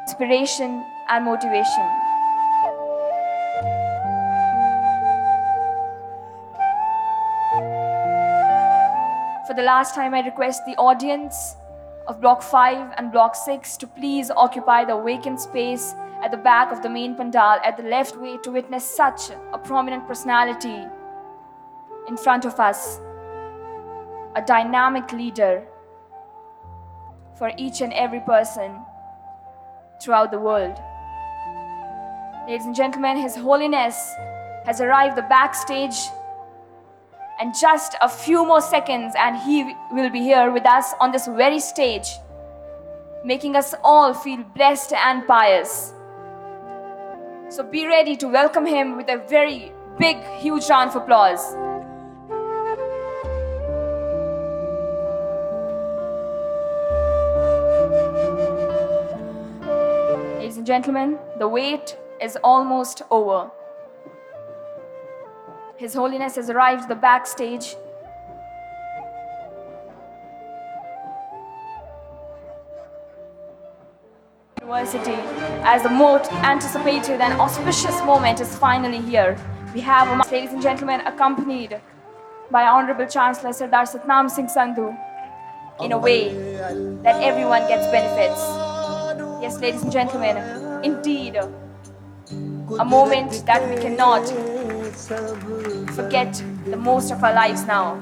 inspiration and motivation. For the last time, I request the audience of Block 5 and Block 6 to please occupy the vacant space at the back of the main pandal at the left way to witness such a prominent personality in front of us, a dynamic leader for each and every person throughout the world. Ladies and gentlemen, His Holiness has arrived the backstage, and just a few more seconds and he will be here with us on this very stage, making us all feel blessed and pious. So be ready to welcome him with a very big, huge round of applause. Ladies and gentlemen, the wait is almost over. His Holiness has arrived at the backstage. University, as the most anticipated and auspicious moment is finally here. We have, ladies and gentlemen, accompanied by Honorable Chancellor Sardar Satnam Singh Sandhu in a way that everyone gets benefits. Yes, ladies and gentlemen, indeed, a moment that we cannot forget the most of our lives now.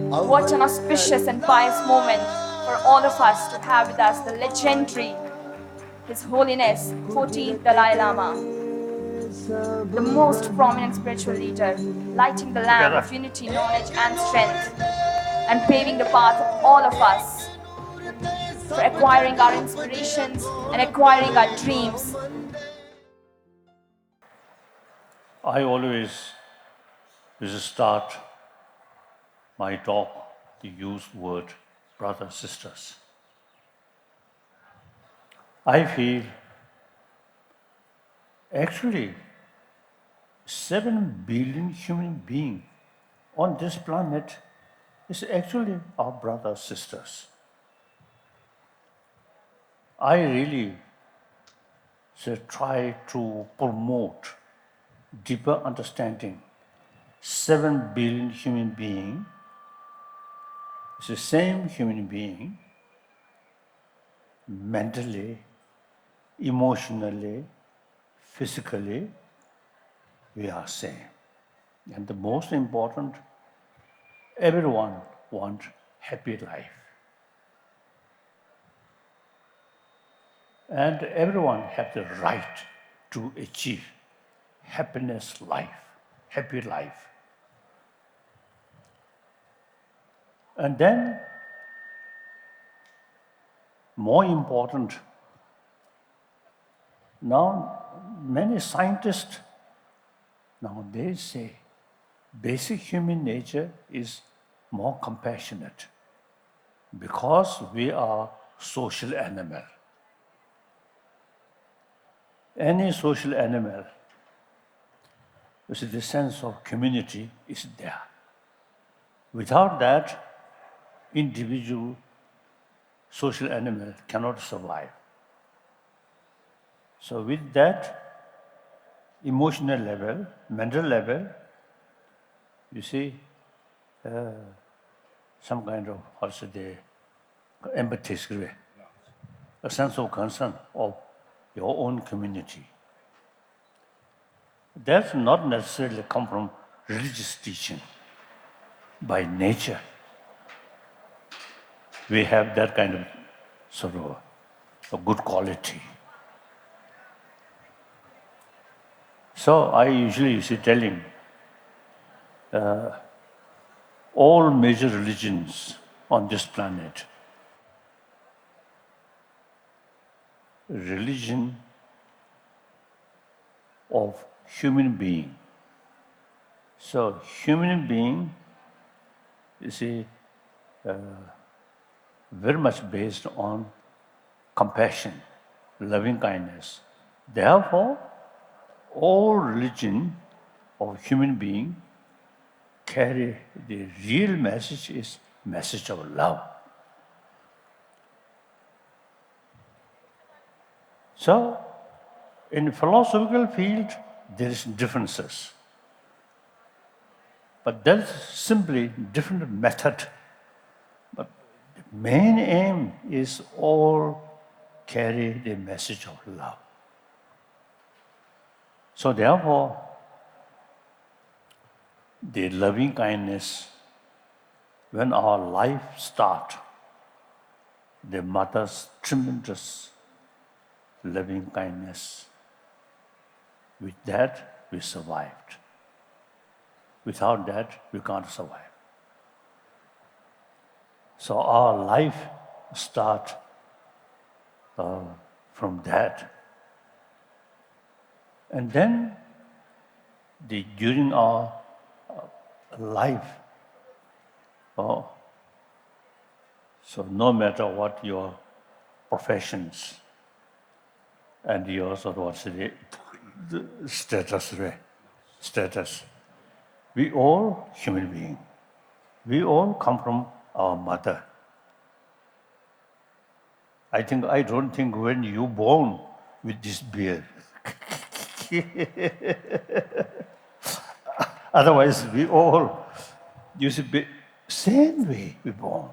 What an auspicious and pious moment for all of us to have with us the legendary His Holiness 14th Dalai Lama, the most prominent spiritual leader, lighting the lamp of unity, knowledge and strength, and paving the path of all of us for acquiring our inspirations and acquiring our dreams. I always start my talk to use the word brothers, sisters. I feel actually 7 billion human beings on this planet is actually our brothers, sisters. I really try to promote deeper understanding. 7 billion human beings is the same human being, mentally, emotionally, physically, we are same. And the most important, everyone wants happy life. And everyone has the right to achieve happiness life, happy life. And then, more important, now many scientists, now they say basic human nature is more compassionate because we are social animal. Any social animal, the sense of community is there. Without that, individual social animal cannot survive. So with that emotional level, mental level, you see, some kind of, also the empathy, a sense of concern of your own community. That's not necessarily come from religious teaching. By nature, we have that kind of sort of a good quality. So I usually telling all major religions on this planet, religion of human being. So human being, you see, very much based on compassion, loving kindness. Therefore, all religion of human being carry the real message is message of love. So, in philosophical field, there is differences. But that's simply different method. But the main aim is all carry the message of love. So therefore, the loving kindness, when our life start, the mother's tremendous loving kindness, with that we survived. Without that, we can't survive. So our life start from that. And then during our life, so no matter what your professions and your sort of what's the status, we all human beings. We all come from our mother. I don't think when you born with this beard. Otherwise, we all used to be same way we born.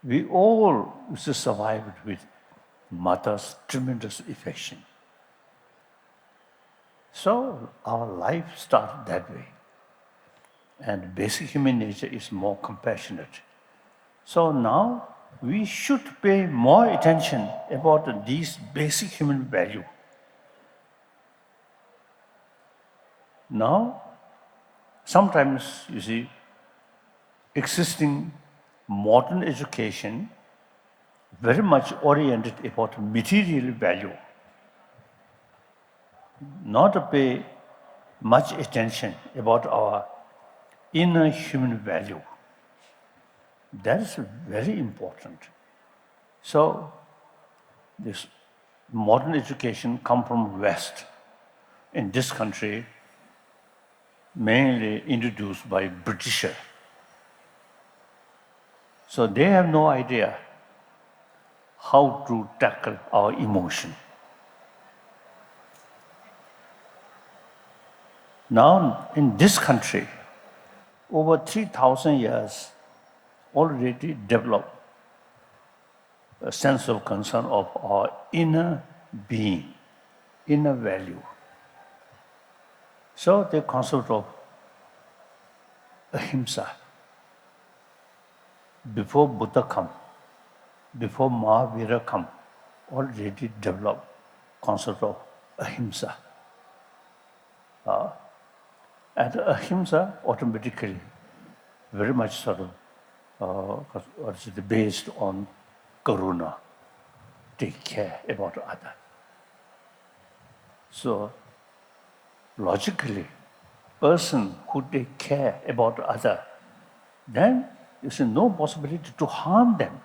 We all used to survive with mother's tremendous affection. So our life started that way. And basic human nature is more compassionate. So now we should pay more attention about these basic human value. Now, sometimes, you see, existing modern education very much oriented about material value, not to pay much attention about our inner human value. That is very important. So, this modern education comes from West. In this country, mainly introduced by Britisher. So they have no idea how to tackle our emotion. Now, in this country, over 3,000 years already developed a sense of concern of our inner being, inner value. So the concept of ahimsa, before Buddha come, before Mahavira come, already developed concept of ahimsa. And ahimsa automatically very much sort of based on karuna, take care about others. So logically, person who take care about other, then you see no possibility to harm them.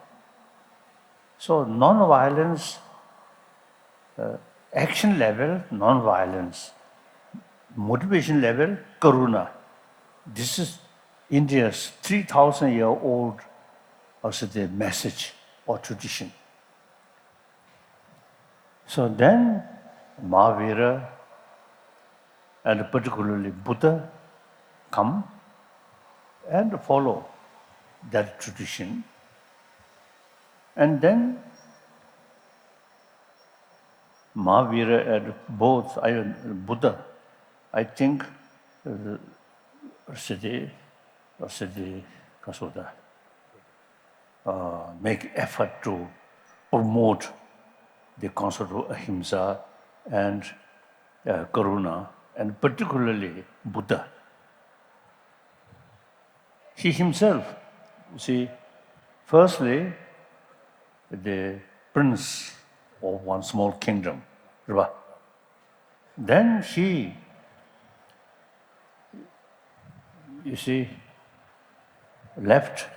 So non-violence, action level, non-violence, motivation level, karuna. This is India's 3,000-year-old also the message or tradition. So then Mahavira and particularly Buddha come and follow that tradition. And then Mahavira and both Buddha, I think, make effort to promote the concept of ahimsa and karuna, and particularly Buddha. He himself, you see, firstly, the prince of one small kingdom, right? Then he, you see, left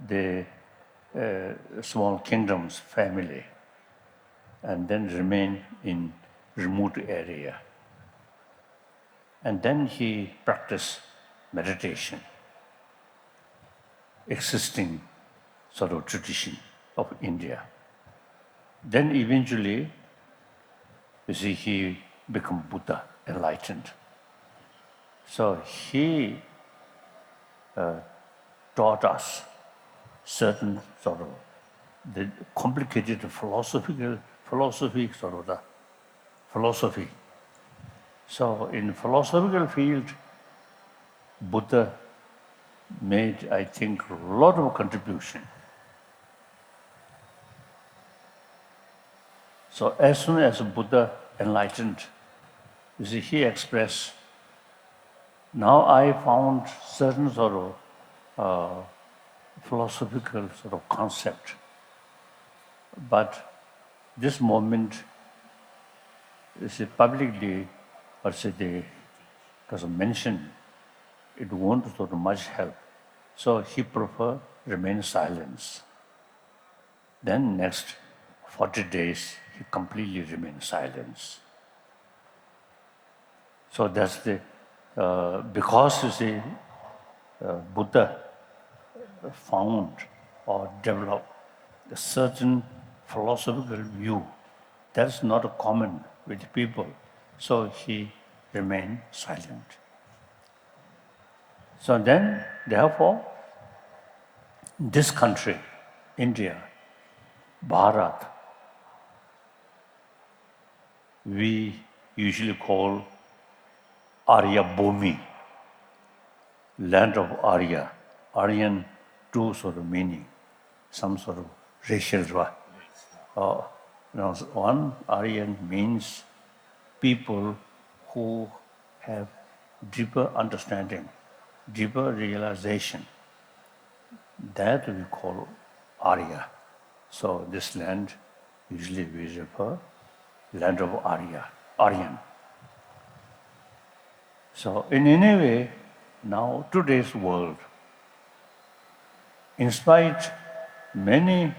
the small kingdom's family and then remained in remote area. And then he practiced meditation, existing sort of tradition of India. Then eventually, you see, he became Buddha, enlightened. So he taught us certain sort of the complicated philosophy sort of the philosophy. So in philosophical field, Buddha made, I think, a lot of contribution. So as soon as Buddha enlightened, you see, he expressed, now I found certain sort of philosophical sort of concept. But this moment, you see, publicly, or say they, because of mention, it won't sort of much help. So he preferred remain silent. Then next 40 days, he completely remained silent. So that's the, because you see, Buddha found or developed a certain philosophical view that's not common with people. So he remained silent. So then, therefore, this country, India, Bharat, we usually call Arya Bhumi, land of Arya. Aryan, two sort of meaning, some sort of racial. One, Aryan means people who have deeper understanding, deeper realization. That we call Arya. So this land, usually we refer land of Arya, Aryan. So in any way, now today's world, in spite many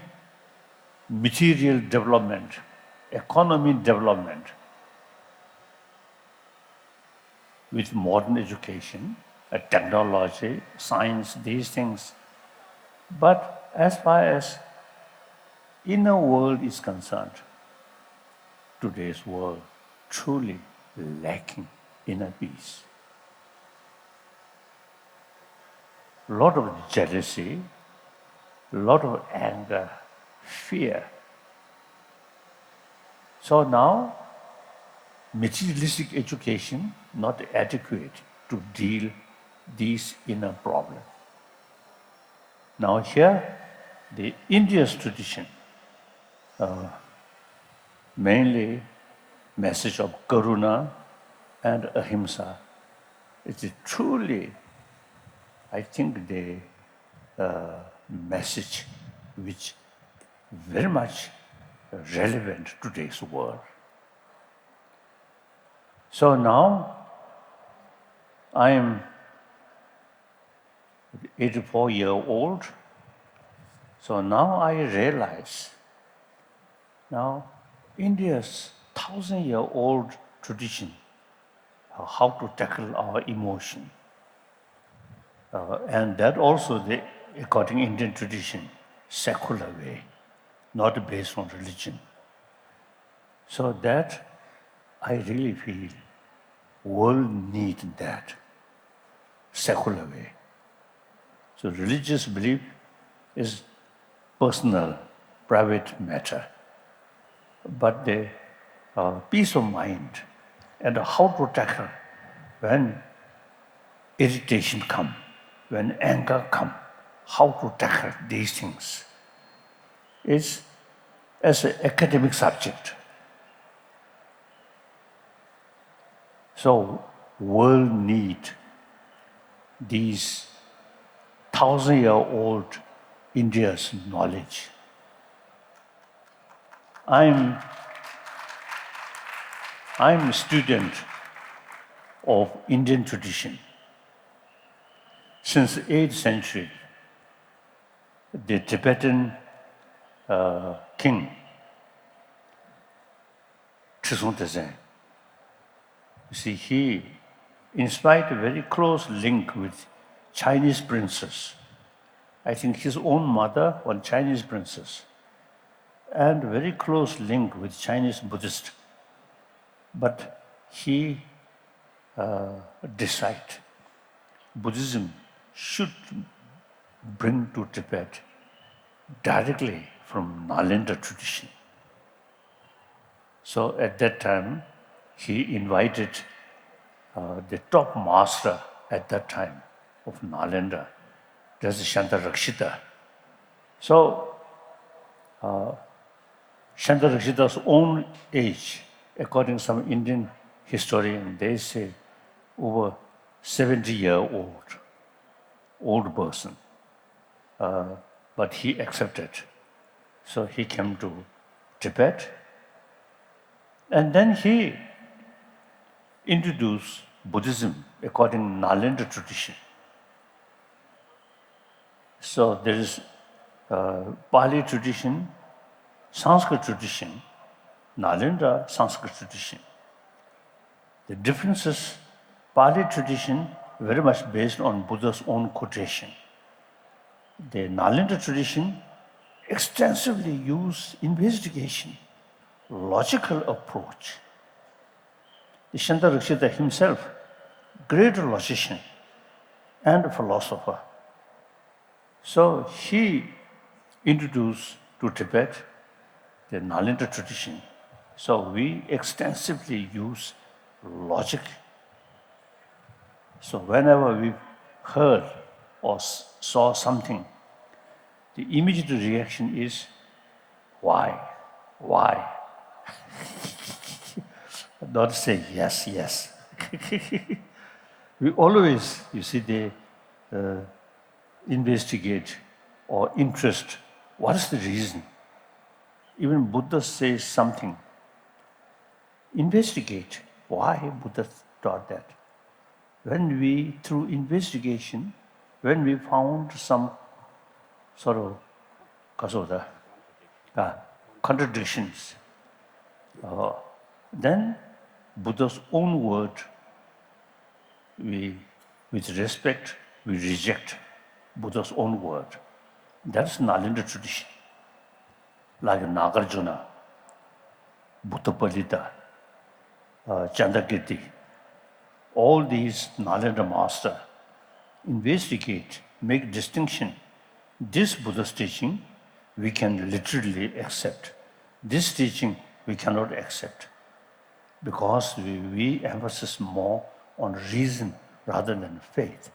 material development, economy development, with modern education, technology, science, these things. But as far as inner world is concerned, today's world truly lacking inner peace. A lot of jealousy, a lot of anger, fear. So now, materialistic education not adequate to deal these inner problems. Now here, the India's tradition, mainly message of Karuna and Ahimsa, is truly, I think, the message which very much relevant to today's world. So now, I am 84-year-old. So now I realize, now India's 1,000-year-old tradition, how to tackle our emotion. And that also, according to Indian tradition, secular way, not based on religion. So that I really feel world need that secular way. So religious belief is personal, private matter. But the peace of mind and how to tackle when irritation come, when anger come, how to tackle these things is as an academic subject. So world need these 1,000-year-old India's knowledge. I'm a student of Indian tradition. Since the 8th century, the Tibetan king, Trisong Tezeng, you see, he, in spite of a very close link with Chinese princess, I think his own mother was Chinese princess, and very close link with Chinese Buddhist. But he decided Buddhism should bring to Tibet directly from Nalanda tradition. So at that time, he invited the top master at that time of Nalanda, that's Shantarakshita. So Shantarakshita's own age, according to some Indian historian, they say over 70-year-old person. But he accepted. So he came to Tibet, and then he introduced Buddhism according to Nalanda tradition. So there is Pali tradition, Sanskrit tradition, Nalanda Sanskrit tradition. The differences, Pali tradition very much based on Buddha's own quotation. The Nalanda tradition extensively use investigation, logical approach. The Shantarakshita himself, great logician and philosopher. So he introduced to Tibet the Nalanda tradition. So we extensively use logic. So whenever we heard or saw something, the immediate reaction is, why? Why? Not say yes, yes. We always, you see, they investigate or interest. What is the reason? Even Buddha says something. Investigate. Why Buddha taught that? When we, through investigation, when we found some sort of contradictions, then Buddha's own word, with respect, we reject Buddha's own word. That's Nalanda tradition. Like Nagarjuna, Bhuttapalita, Chandakirti, all these Nalanda masters investigate, make distinction. This Buddha's teaching we can literally accept. This teaching we cannot accept because we emphasize more on reason rather than faith.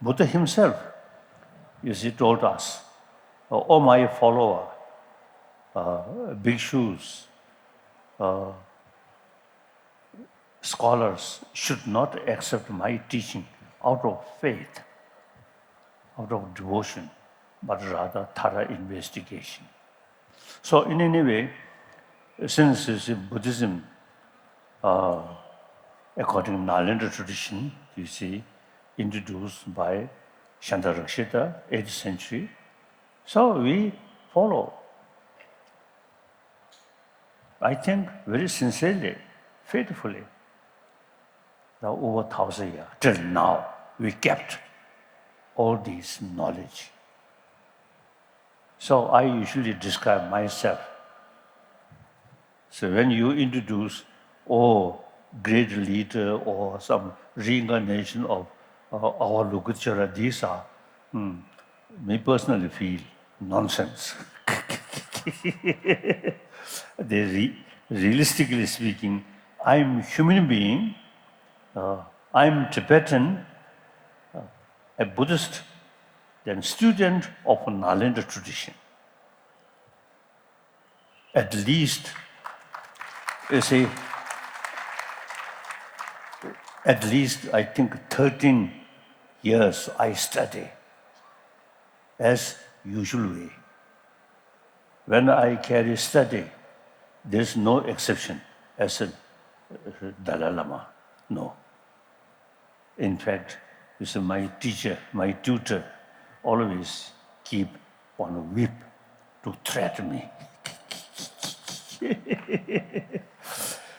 Buddha himself, you see, told us, "Oh, my follower, bhikshus, scholars should not accept my teaching out of faith, out of devotion, but rather thorough investigation." So in any way, since Buddhism, according to Nalanda tradition, you see, introduced by Shantarakshita, 8th century, so we follow. I think very sincerely, faithfully. Now over 1,000 years, till now, we kept all this knowledge. So I usually describe myself. So when you introduce, great leader or some reincarnation of our Lokachara, these are, me personally feel nonsense. Realistically speaking, I'm human being, I'm Tibetan, a Buddhist, then student of a Nalanda tradition. At least, you see, I think 13 years I study as usual way. When I carry study, there's no exception as a Dalai Lama, no. In fact, you see, my teacher, my tutor, always keep on whip to threaten me.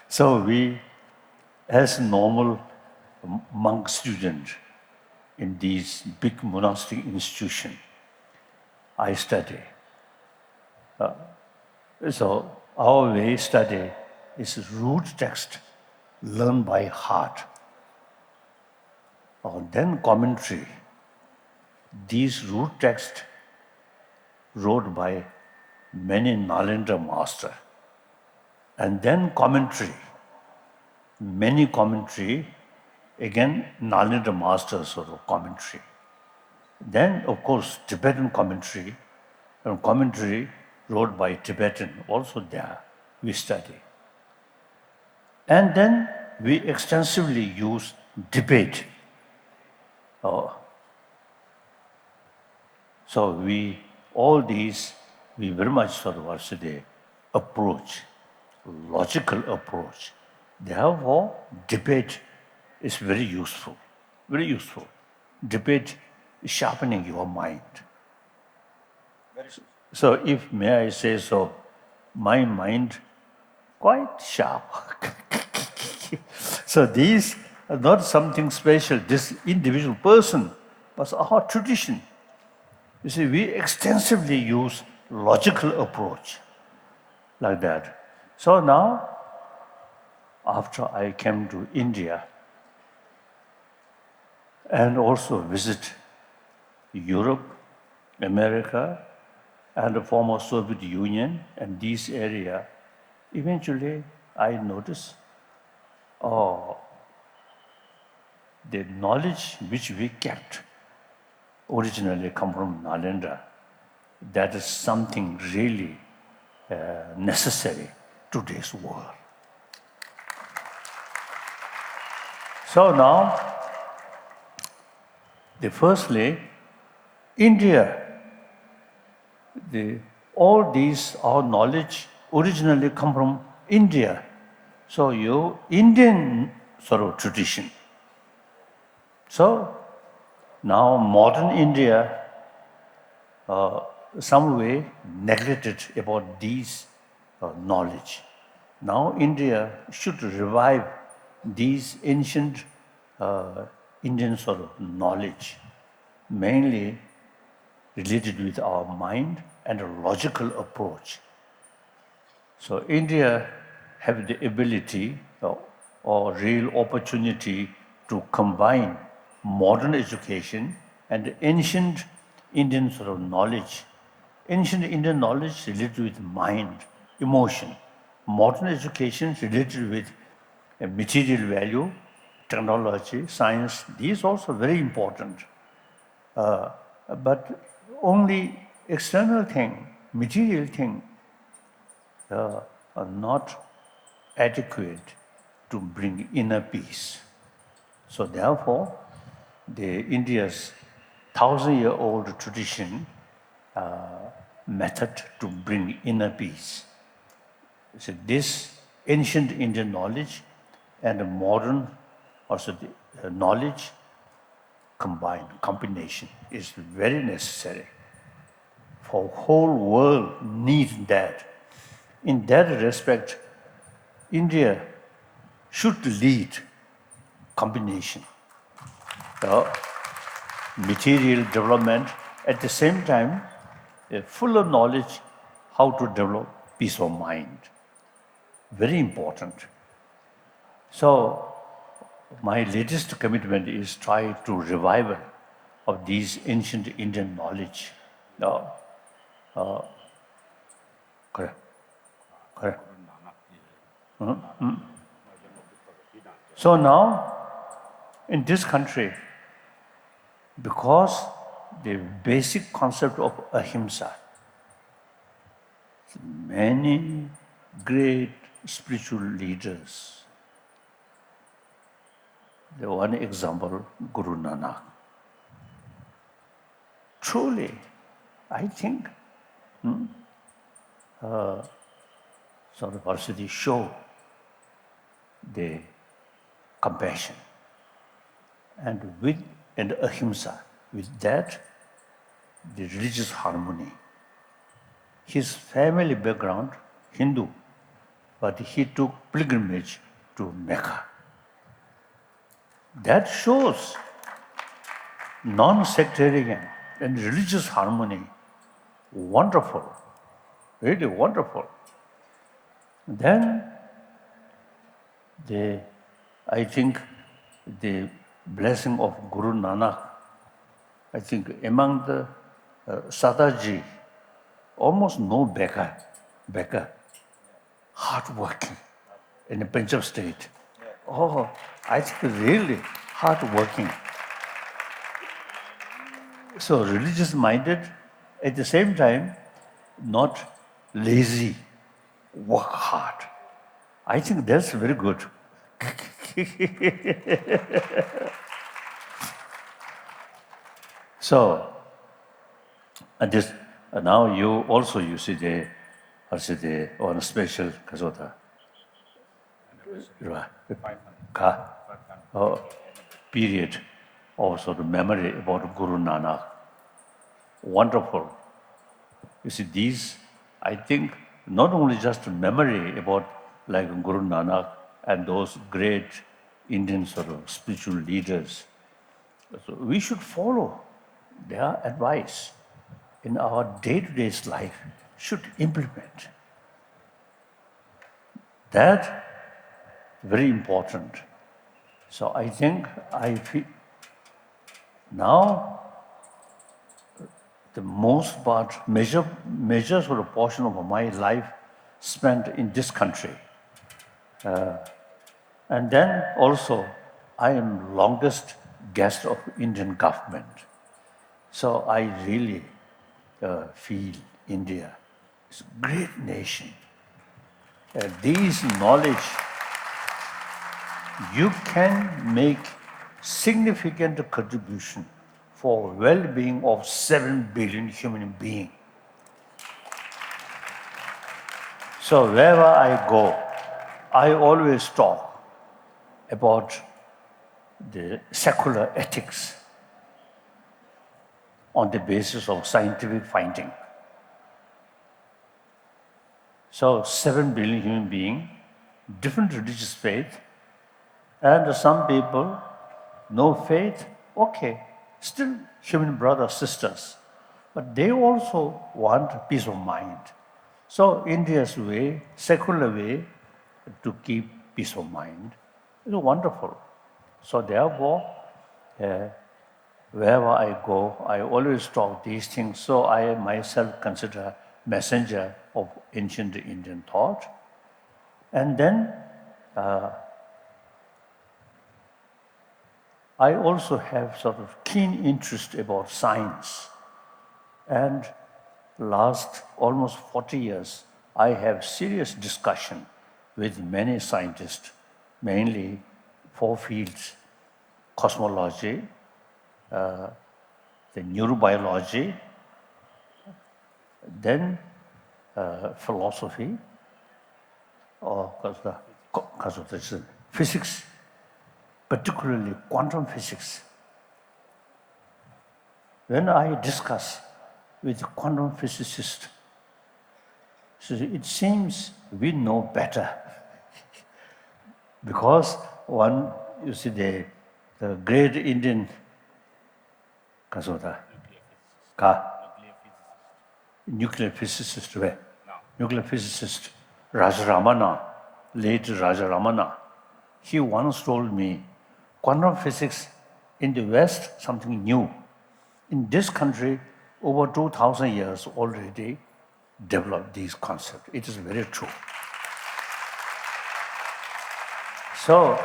So we, as normal monk student in these big monastic institutions, I study. So our way study is root text, learned by heart. Then commentary. These root texts wrote by many Nalendra master. And then commentary. Many commentary, again Nalendra masters sort of commentary. Then, of course, Tibetan commentary, and commentary wrote by Tibetan, also there we study. And then we extensively use debate. So all these, we very much sort of also the approach, logical approach. Therefore, debate is very useful, very useful. Debate is sharpening your mind. So if, may I say so, my mind quite sharp. So these are not something special, this individual person, but our tradition. You see, we extensively use logical approach like that. So now, after I came to India and also visit Europe, America, and the former Soviet Union and this area, eventually I noticed, the knowledge which we kept originally come from Nalendra. That is something really necessary to today's world. So now, firstly, India, all these, our knowledge originally come from India. So Indian sort of tradition. So now modern India, some way neglected about these knowledge. Now India should revive these ancient Indian sort of knowledge, mainly related with our mind and a logical approach. So India have the ability or real opportunity to combine modern education and ancient Indian sort of knowledge. Ancient Indian knowledge related with mind, emotion. Modern education related with material value, technology, science. These also very important. But only external thing, material thing, are not adequate to bring inner peace. So therefore, India's 1,000-year-old tradition method to bring inner peace. So this ancient Indian knowledge and the modern also the knowledge combination is very necessary. For whole world needs that. In that respect, India should lead combination. Material development, at the same time, full of knowledge how to develop peace of mind. Very important. So, my latest commitment is try to revival of these ancient Indian knowledge. Correct. Correct. So now, in this country, because the basic concept of ahimsa, many great spiritual leaders. The one example, Guru Nanak. Truly, I think, Saraswati show the compassion and ahimsa. With that, the religious harmony. His family background, Hindu, but he took pilgrimage to Mecca. That shows non-sectarian and religious harmony. Wonderful, really wonderful. Then I think the blessing of Guru Nanak, I think among the Sadaji, almost no beggar, hardworking in the Punjab state. Oh, I think really hardworking. So religious minded, at the same time, not lazy, work hard. I think that's very good. So, now you see on a special kasota. Period, also the memory about Guru Nanak. Wonderful. You see, these, I think, not only just a memory about like Guru Nanak and those great Indian sort of spiritual leaders. So we should follow their advice in our day-to-day life, should implement. That very important. So I think I feel now the most part, major sort of portion of my life spent in this country. And then also, I am longest guest of Indian government. So I really feel India is a great nation. These knowledge, you can make significant contribution for well-being of 7 billion human beings. So wherever I go, I always talk about the secular ethics on the basis of scientific finding. So 7 billion human beings, different religious faith, and some people, no faith, okay, still human brothers, sisters, but they also want peace of mind. So India's way, secular way to keep peace of mind is wonderful. So therefore, wherever I go, I always talk these things. So I myself consider messenger of ancient Indian thought. And then I also have sort of keen interest about science. And last almost 40 years, I have serious discussion with many scientists, mainly 4 fields: cosmology, the neurobiology, then philosophy, or physics, particularly quantum physics. When I discuss with a quantum physicist, so it seems we know better. Because one, you see, the great Indian nuclear physicist, nuclear physicist Rajaramana, late Rajaramana, he once told me, quantum physics in the West, something new. In this country, over 2,000 years already developed these concepts. It is very true. So,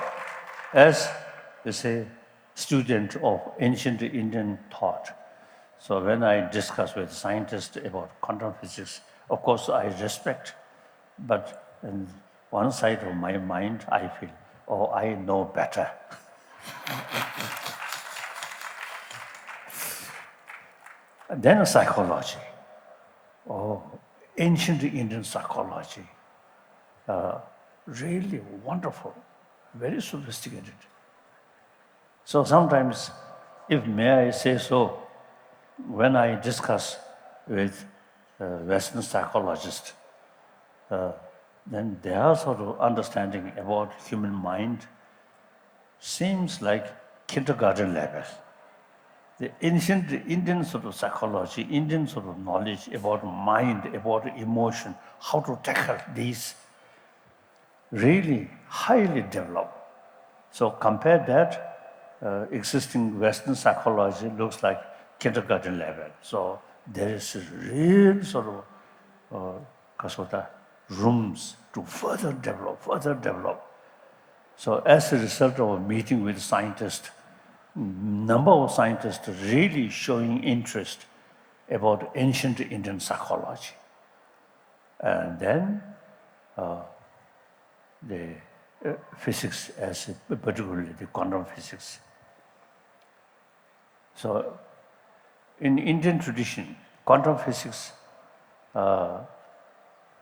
as a student of ancient Indian thought, so when I discuss with scientists about quantum physics, of course I respect, but in one side of my mind I feel, oh, I know better. And then psychology. Oh, ancient Indian psychology. Really wonderful, very sophisticated. So sometimes, if may I say so, when I discuss with Western psychologists, then their sort of understanding about human mind seems like kindergarten level. The ancient Indian sort of psychology, Indian sort of knowledge about mind, about emotion, how to tackle these, really highly developed. So compare that, existing Western psychology looks like kindergarten level. So there is a real sort of rooms to further develop. So as a result of a meeting with scientists, number of scientists really showing interest about ancient Indian psychology. And then the physics, particularly the quantum physics. So in Indian tradition, quantum physics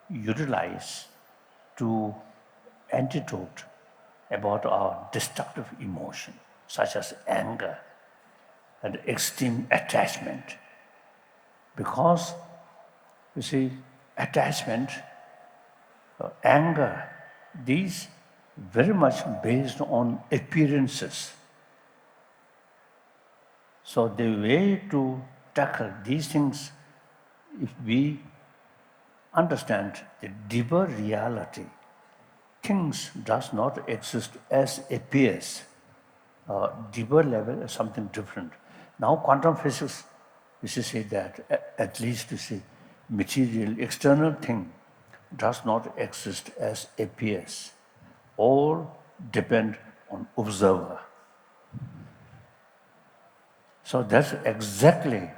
utilize to antidote about our destructive emotion, such as anger and extreme attachment. Because, you see, attachment, anger, these very much based on appearances. So the way to tackle these things, if we understand the deeper reality, things does not exist as appears. Deeper level is something different. Now quantum physics, you say that at least you see material, external thing does not exist as appears. All depend on observer. So that's exactly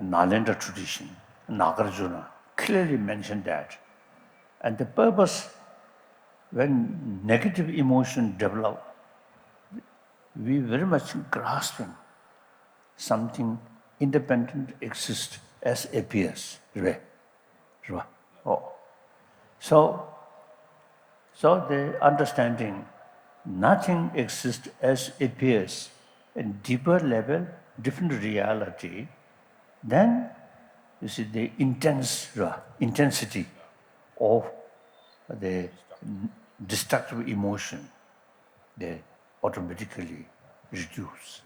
Nalanda tradition. Nagarjuna clearly mentioned that. And the purpose, when negative emotion develop, we very much grasping something independent exists as appears. Oh. So the understanding nothing exists as appears in deeper level, different reality, then you see the intensity of the destructive emotion, they automatically reduce.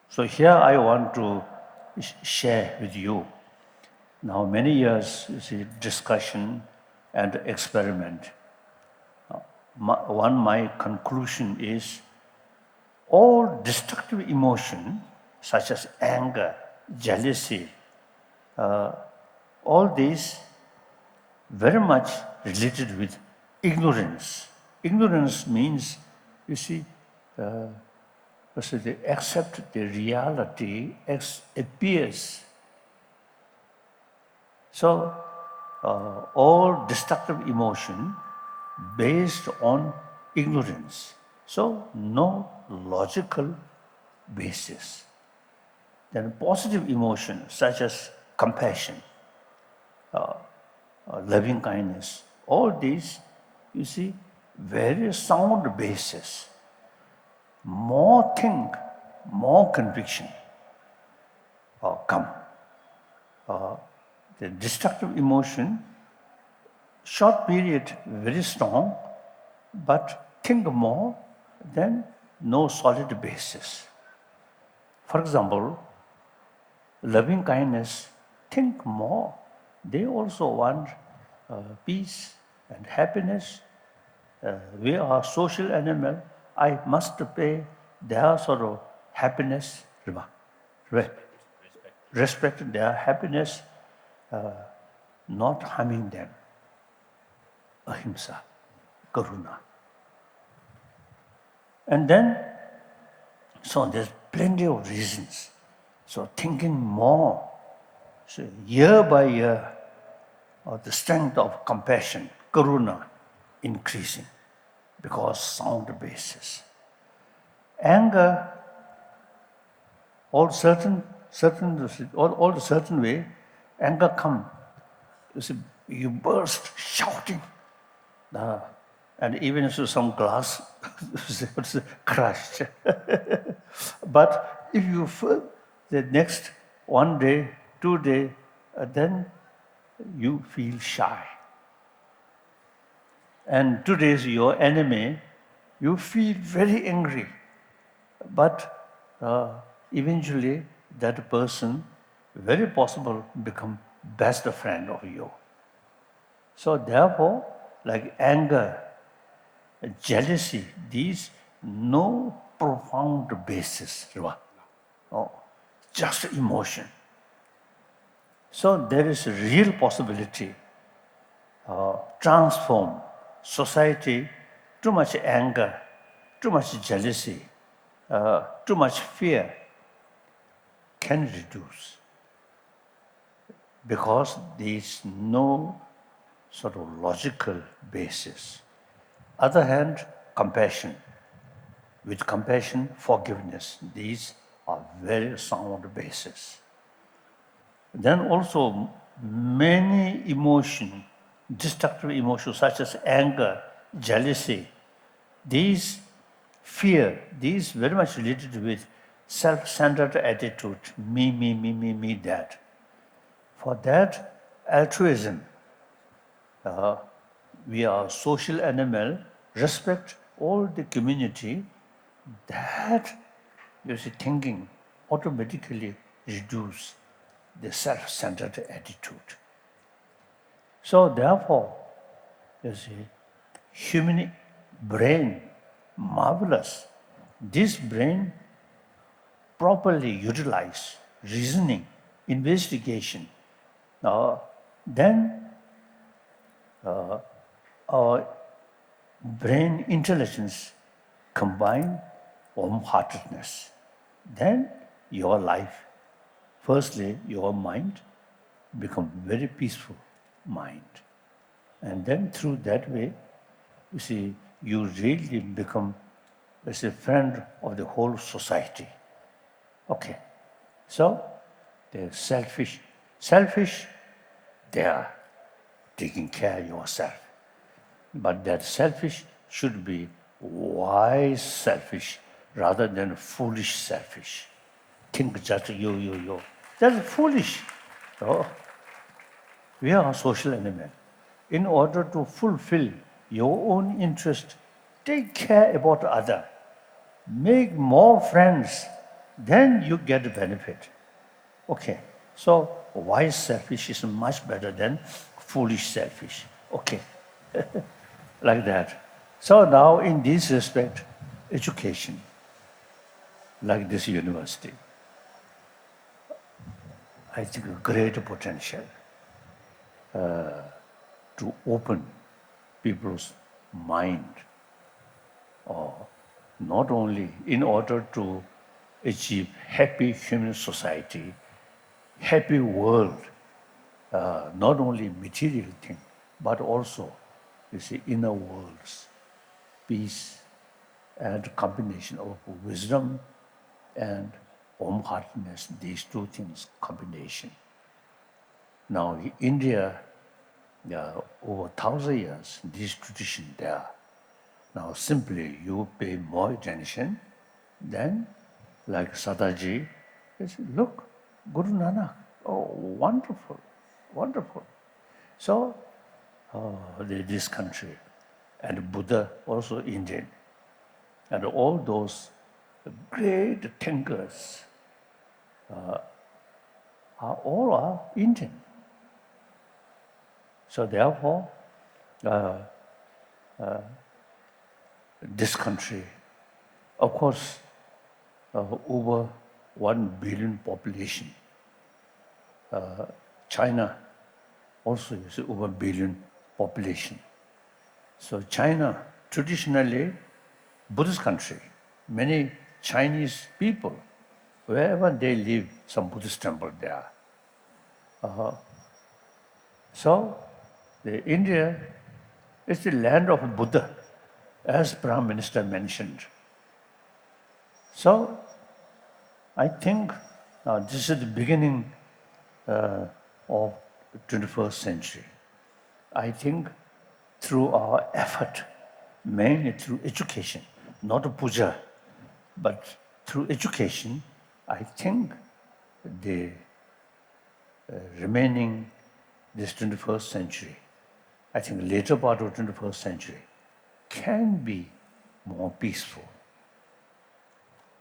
So here I want to share with you now many years, you see, discussion and experiment. My conclusion is all destructive emotion, such as anger, jealousy, all these very much related with ignorance. Ignorance means, you see, they accept the reality as appears. So, all destructive emotion based on ignorance. So, no logical basis. Then positive emotion such as compassion, loving kindness, all these, you see, very sound basis. More think, more conviction come. The destructive emotion, short period, very strong, but think more, then no solid basis. For example, loving kindness, think more. They also want peace and happiness. We are social animal. I must pay their sort of happiness, respect their happiness, not harming them. Ahimsa, karuna. And then, so there's plenty of reasons. So thinking more, so year by year, the strength of compassion, karuna, increasing because sound basis. Anger, all certain way, anger come. You see, you burst shouting, and even if some glass crushed. But if you feel the next 1 day, 2 day, then you feel shy. And today is your enemy, you feel very angry. But eventually that person, very possible, become best friend of you. So therefore, like anger, jealousy, these no profound basis, oh, just emotion. So there is a real possibility transform society. Too much anger, too much jealousy, too much fear can reduce, because there is no sort of logical basis. Other hand, compassion. With compassion, forgiveness. These are very sound basis. Then also many emotions, destructive emotions such as anger, jealousy, these fear, these very much related with self-centered attitude, me, that. For that, altruism, we are a social animal, respect all the community, that, you see, thinking automatically reduce the self-centered attitude. So therefore, you see, human brain, marvelous. This brain properly utilized, reasoning, investigation, then our brain intelligence combine warm-heartedness. Then your life, firstly, your mind become very peaceful mind. And then through that way, you see, you really become as a friend of the whole society. Okay. So they're selfish. Selfish, they are taking care of yourself. But that selfish should be wise selfish rather than foolish selfish. Think just you. That's foolish. Oh, we are a social animal. In order to fulfill your own interest, take care about other. Make more friends, then you get the benefit. Okay, so wise selfish is much better than foolish selfish. Okay, like that. So now in this respect, education, like this university, I think a great potential to open people's mind, or not only in order to achieve happy human society, happy world, not only material thing, but also, you see, inner worlds, peace, and combination of wisdom and warm-heartedness, these two things combination. Now, in India, over 1,000 years, this tradition there. Now, simply you pay more attention, then, like Sadaji, they say, look, Guru Nanak, oh, wonderful, wonderful. So, this country, and Buddha also Indian, and all those great thinkers are Indian. So therefore, this country, of course, over 1 billion population. China also is over 1 billion population. So China, traditionally, Buddhist country, many Chinese people, wherever they live, some Buddhist temple there. So India is the land of Buddha, as Prime Minister mentioned. So I think this is the beginning of 21st century. I think through our effort, mainly through education, not puja, but through education, I think the remaining this 21st century, I think later part of 21st century, can be more peaceful,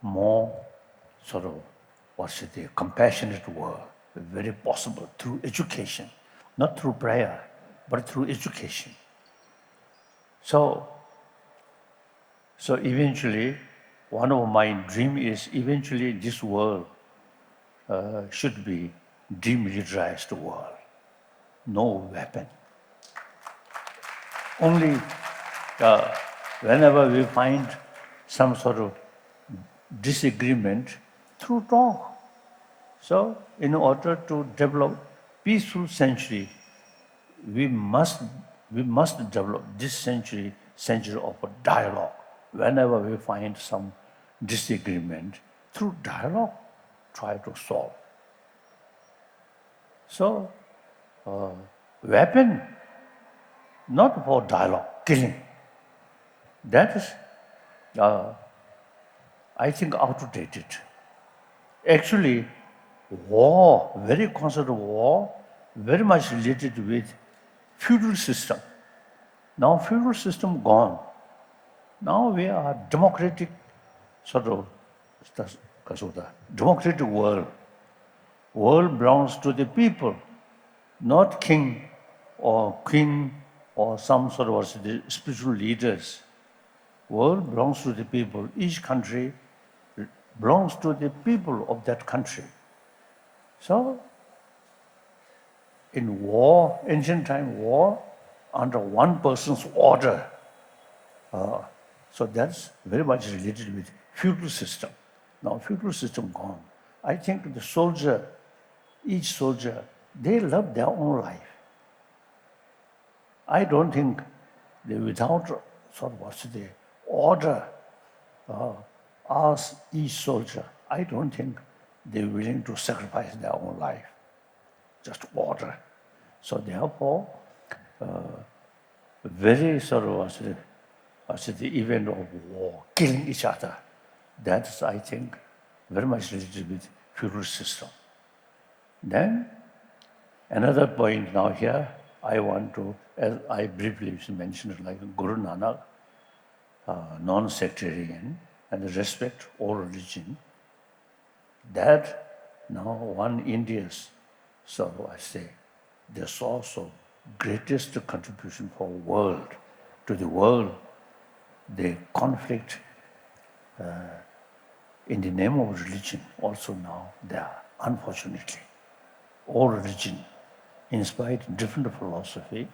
more sort of, compassionate world, very possible through education, not through prayer, but through education. So So eventually, one of my dream is eventually this world should be demilitarized world. No weapon. Only whenever we find some sort of disagreement, through talk. So in order to develop peaceful century, we must develop this century of a dialogue. Whenever we find some disagreement, through dialogue, try to solve. So, weapon, not for dialogue, killing. That is, I think, outdated. Actually, war, very concept of war, very much related with feudal system. Now feudal system gone. Now we are democratic sort of democratic world. World belongs to the people, not king or queen or some sort of spiritual leaders. World belongs to the people. Each country belongs to the people of that country. So, in war, ancient time war, under one person's order. So that's very much related with feudal system. Now feudal system gone. I think the soldier, each soldier, they love their own life. I don't think they, without sort of what's the order, ask each soldier, I don't think they're willing to sacrifice their own life. Just order. So therefore, very sort of the event of war, killing each other, that's, I think, very much related with feudal system. Then, another point now here, I want to, as I briefly mentioned, like Guru Nanak, non-sectarian, and respect all religion, that now one India's, so I say, the source of greatest contribution for world, to the world, the conflict in the name of religion also now there, unfortunately. All religion, in spite of different philosophy,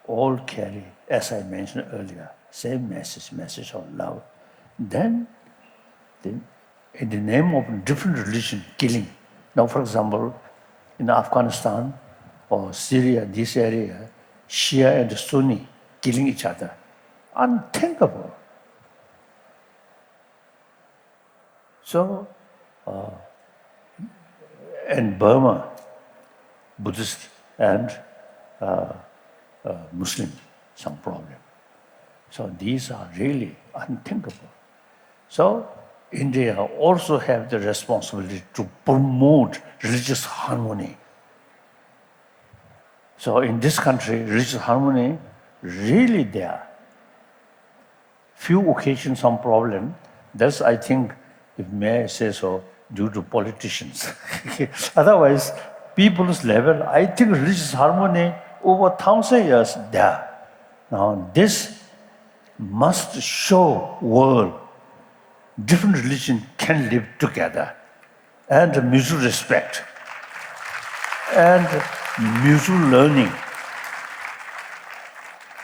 all carry, as I mentioned earlier, same message of love. Then, in the name of different religion, killing. Now, for example, in Afghanistan or Syria, this area, Shia and Sunni killing each other. Unthinkable. So, in Burma, Buddhist and Muslim, some problem. So these are really unthinkable. So India also have the responsibility to promote religious harmony. So in this country, religious harmony really there. Few occasions, some problem. That's, I think, if may I say so, due to politicians. Otherwise, people's level, I think religious harmony over 1,000 years there. Now this must show world different religion can live together and mutual respect and mutual learning.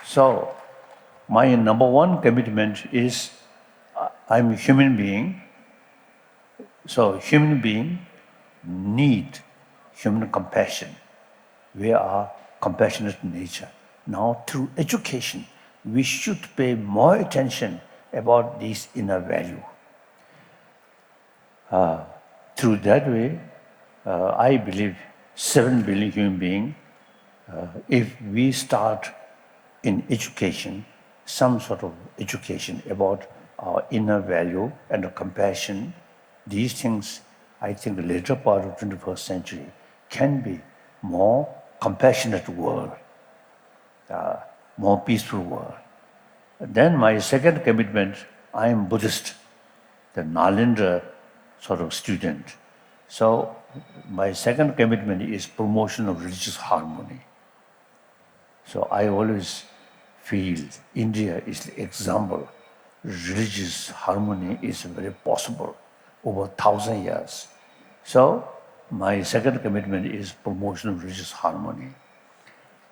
So my number one commitment is I'm a human being. So human being need human compassion. We are compassionate nature. Now through education, we should pay more attention about this inner value. Through that way, I believe 7 billion human beings, if we start in education, some sort of education about our inner value and compassion, these things, I think the later part of 21st century can be more compassionate world, more peaceful world. Then my second commitment, I am Buddhist, the Nalendra sort of student. So my second commitment is promotion of religious harmony. So I always feel India is the example religious harmony is very possible over 1,000 years. So my second commitment is promotion of religious harmony.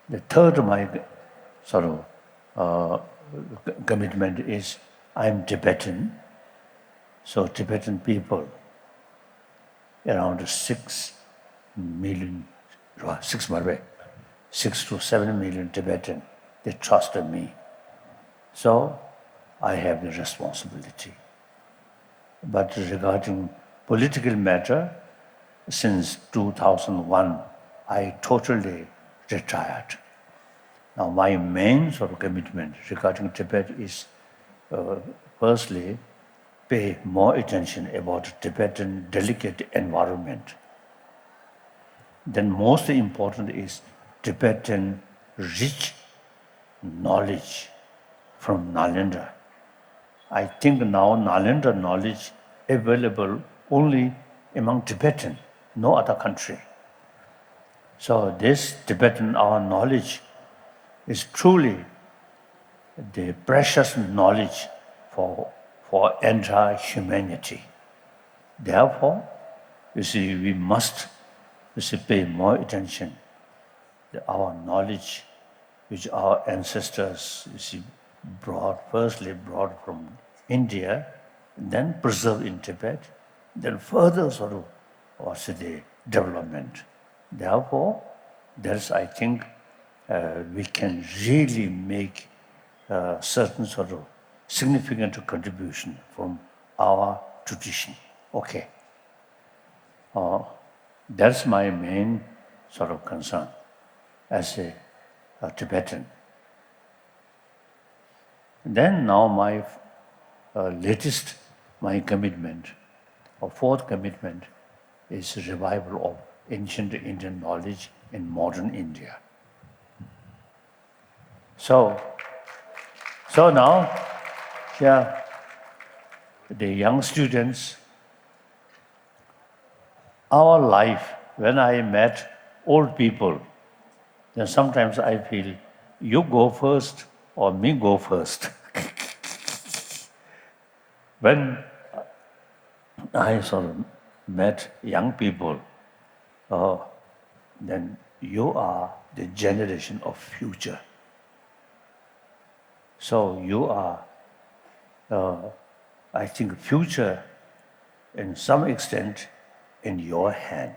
The third my sort of commitment is I'm Tibetan. So Tibetan people, around 6 million, 6 to 7 million Tibetan, they trusted me. So I have the responsibility. But regarding political matter, since 2001, I totally retired. Now my main sort of commitment regarding Tibet is firstly, pay more attention about Tibetan delicate environment. Then most important is Tibetan rich knowledge from Nalanda. I think now Nalanda knowledge available only among Tibetan, no other country. So this Tibetan, our knowledge is truly the precious knowledge for entire humanity. Therefore, you see, we must pay more attention to our knowledge which our ancestors firstly brought from India, then preserved in Tibet, then further sort of the development. Therefore, there's, I think, we can really make certain sort of significant contribution from our tradition. Okay. That's my main sort of concern as a Tibetan. Then now my latest, my commitment, or fourth commitment, is revival of ancient Indian knowledge in modern India. So now, the young students, our life, when I met old people, then sometimes I feel, you go first or me go first. When I sort of met young people, then you are the generation of future. So you are, I think, future in some extent in your hand.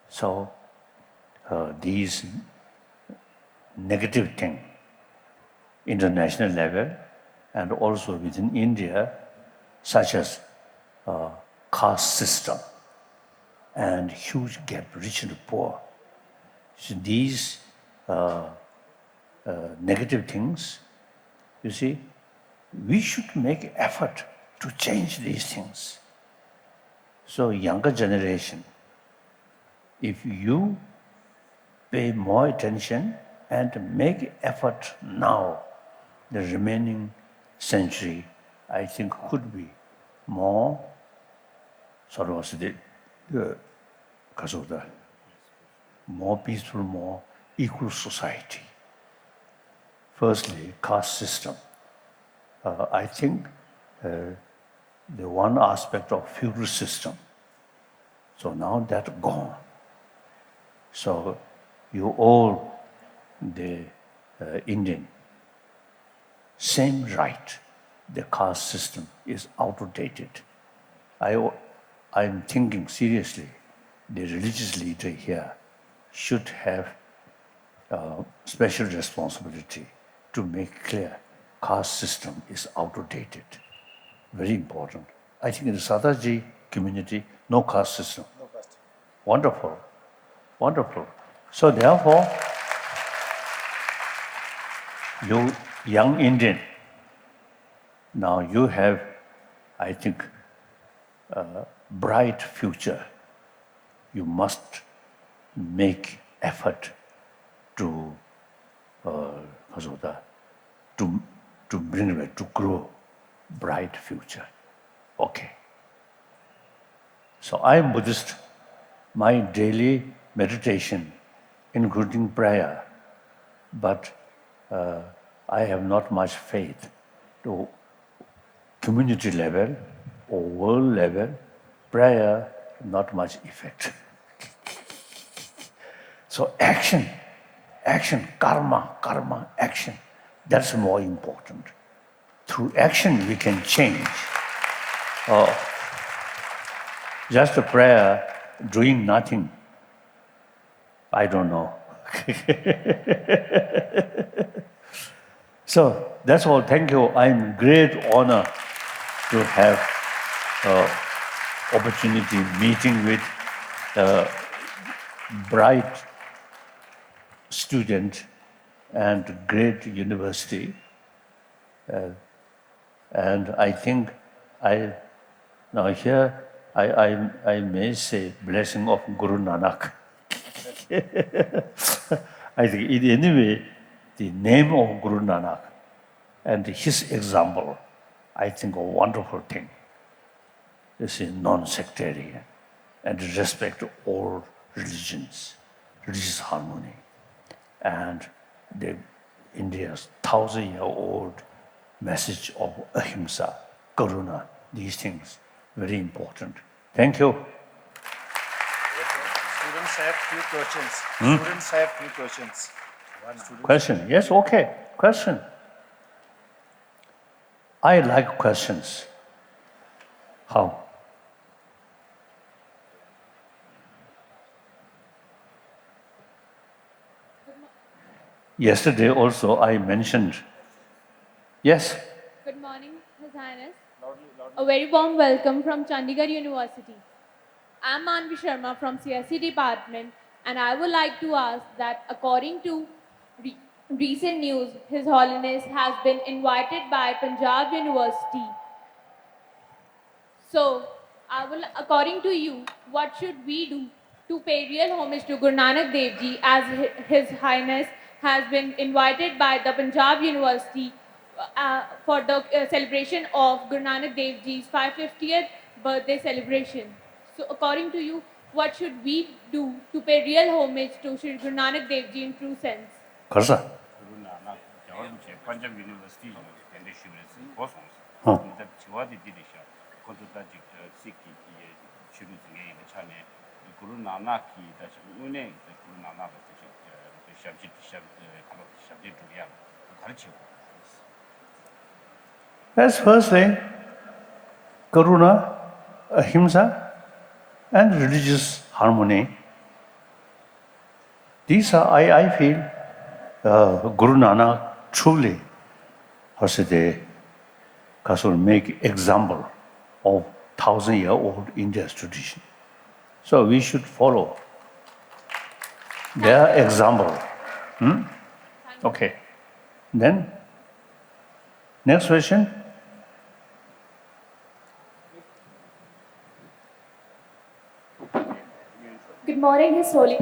So these negative things, international level and also within India, such as caste system and huge gap, rich and poor. So these negative things, you see, we should make effort to change these things. So younger generation, if you pay more attention and make effort now, the remaining century, I think, could be more sort of more peaceful, more equal society. Firstly, caste system. I think the one aspect of feudal system. So now that's gone. So you all, the Indian, same right. The caste system is outdated. I'm thinking seriously, the religious leader here should have special responsibility to make clear caste system is outdated. Very important. I think in the Sadaji community, no caste system. No caste. Wonderful. Wonderful. So therefore, you young Indian, now you have, I think, a bright future. You must make effort to bring it, to grow bright future. Okay. So I am Buddhist. My daily meditation, including prayer, but I have not much faith to community level or world level, prayer, not much effect. So action, karma, action, that's more important. Through action, we can change. Just a prayer, doing nothing, I don't know. So that's all. Thank you. I'm great honor to have opportunity meeting with bright student and great university. And I think now here I may say blessing of Guru Nanak. I think in any way, the name of Guru Nanak and his example, I think a wonderful thing. This is non-sectarian and respect all religions, religious harmony, and India's 1,000-year-old message of ahimsa, karuna, these things, very important. Thank you. Students have few questions. Students have few questions. Question? Yes, okay. Question. I like questions. How? Yesterday also I mentioned. Yes? Good morning, His Highness. A very warm welcome from Chandigarh University. I'm Manvi Sharma from CSE Department, and I would like to ask that according to recent news, His Holiness has been invited by Punjab University. So, according to you, what should we do to pay real homage to Guru Nanak Dev Ji, as His Highness has been invited by the Punjab University for the celebration of Guru Nanak Dev Ji's 550th birthday celebration. So according to you, what should we do to pay real homage to Sri Guru Nanak Dev Ji in true sense? Karsa? Guru Nanak, Punjab University, and the Shivers, Bosons, Huh. the Chiwadi Didisha, Kotutajik, Siki, Shivers, the Chane, Guru Nanak, the Une, the Guru Nanak, the Shabjit, Shabjit, Karchi. That's first thing. Karuna, ahimsa, and religious harmony. These are, I feel, Guru Nanak truly, Haside, will make example of 1,000-year-old India's tradition. So we should follow their example. Okay. Then, next question. Good morning, His Holy.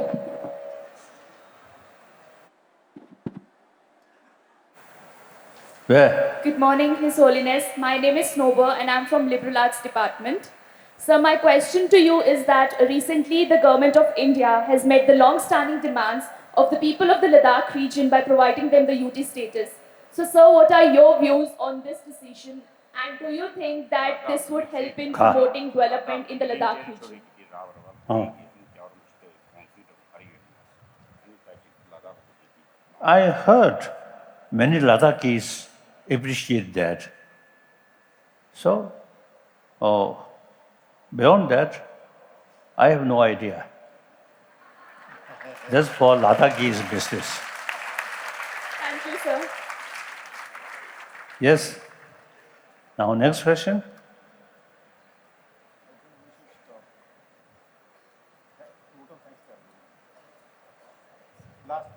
Where? Good morning, His Holiness. My name is Snober and I'm from Liberal Arts Department. So my question to you is that recently the government of India has met the long-standing demands of the people of the Ladakh region by providing them the UT status. So sir, what are your views on this decision, and do you think that this would help in promoting development in the Ladakh region? I heard many Ladakhis appreciate that. So, beyond that, I have no idea. That's for Ladakhis business. Thank you, sir. Yes. Now, next question. Last.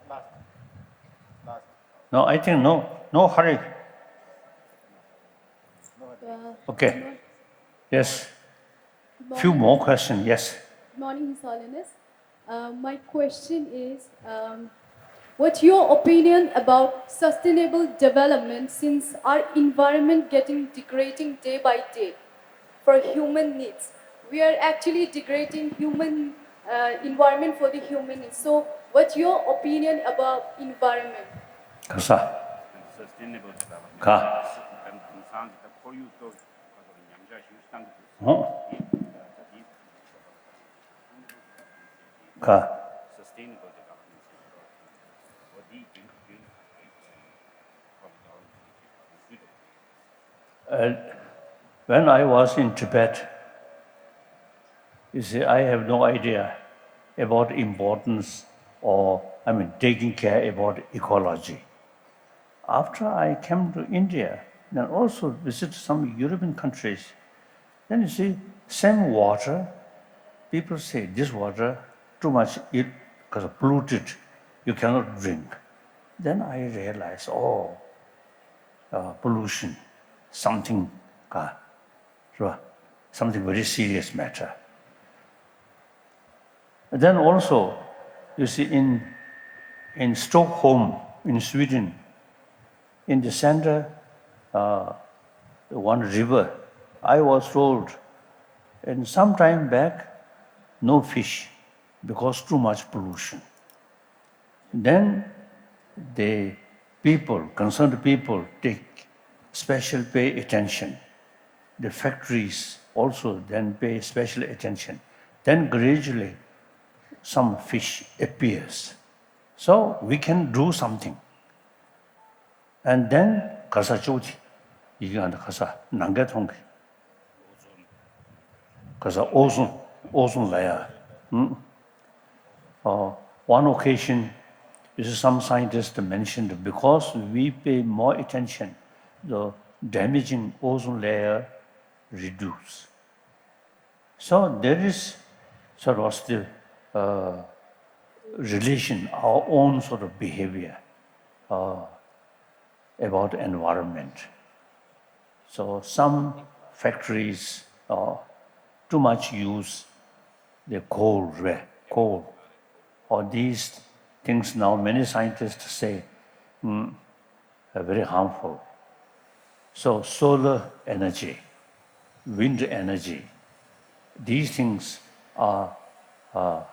No, I think no hurry. Okay. Yes. Few more questions. Yes. Good morning, His Holiness. My question is, what's your opinion about sustainable development, since our environment getting degrading day by day for human needs? We are actually degrading human environment for the human needs. So what's your opinion about environment? Kasa. sustainable development. Ka. And some for you to sustainable development. What do you When I was in Tibet, you see, I have no idea about importance or, taking care about ecology. After I came to India, then also visit some European countries, then you see, same water, people say this water too much because polluted, you cannot drink. Then I realized, pollution, something very serious matter. And then also, you see, in Stockholm, in Sweden, in the center, one river, I was told, and some time back, no fish because too much pollution. Then the concerned people take special pay attention. The factories also then pay special attention. Then gradually some fish appears. So we can do something. And then kasa choji, 이게 kasa nangatongi, kasa ozone layer. One occasion, some scientists mentioned because we pay more attention, the damaging ozone layer reduce. So there is sort of the relation, our own sort of behavior about environment. So some factories too much use the coal, or these things now many scientists say are very harmful. So solar energy, wind energy, these things are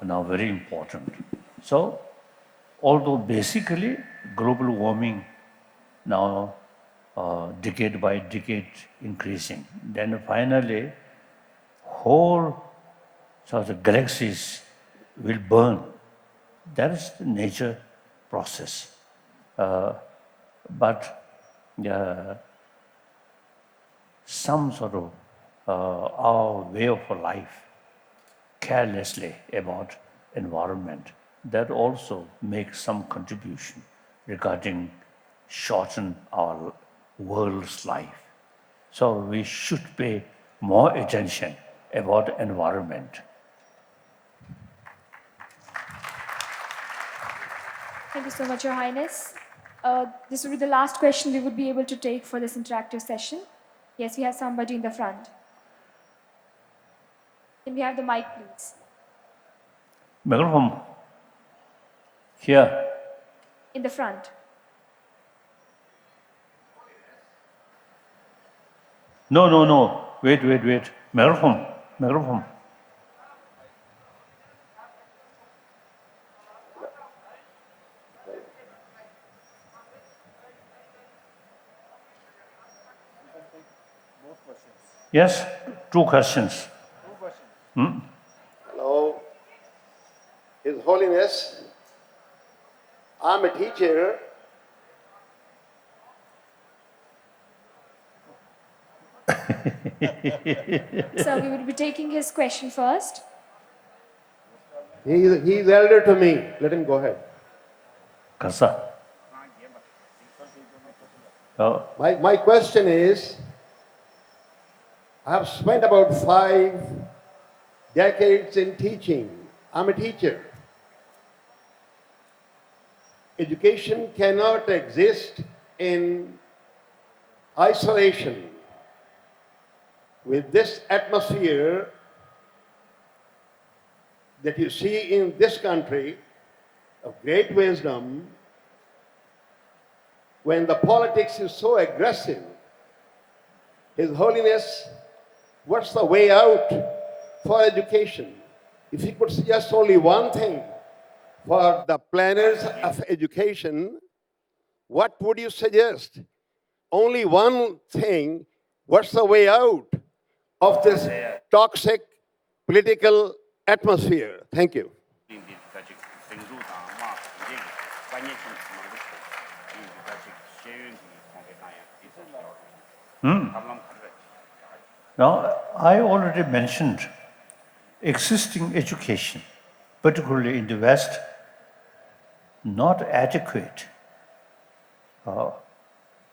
now very important. So although basically global warming now decade by decade increasing, then finally whole sort of galaxies will burn. That is the nature process. But some sort of our way of life, carelessly about environment, that also makes some contribution regarding shorten our world's life. So we should pay more attention about environment. Thank you so much, Your Highness. This will be the last question we would be able to take for this interactive session. Yes, we have somebody in the front. Can we have the mic, please? Microphone. Here. In the front. No. Wait. Microphone. Yes, two questions. Hello, His Holiness. I'm a teacher. So we will be taking his question first. He's elder to me. Let him go ahead. Kasa. My question is, I have spent about 5 decades in teaching. I'm a teacher. Education cannot exist in isolation. With this atmosphere that you see in this country of great wisdom, when the politics is so aggressive, His Holiness, what's the way out for education? If he could suggest only one thing for the planners of education, what would you suggest? Only one thing, what's the way out of this toxic political atmosphere? Thank you. Now, I already mentioned existing education, particularly in the West, not adequate.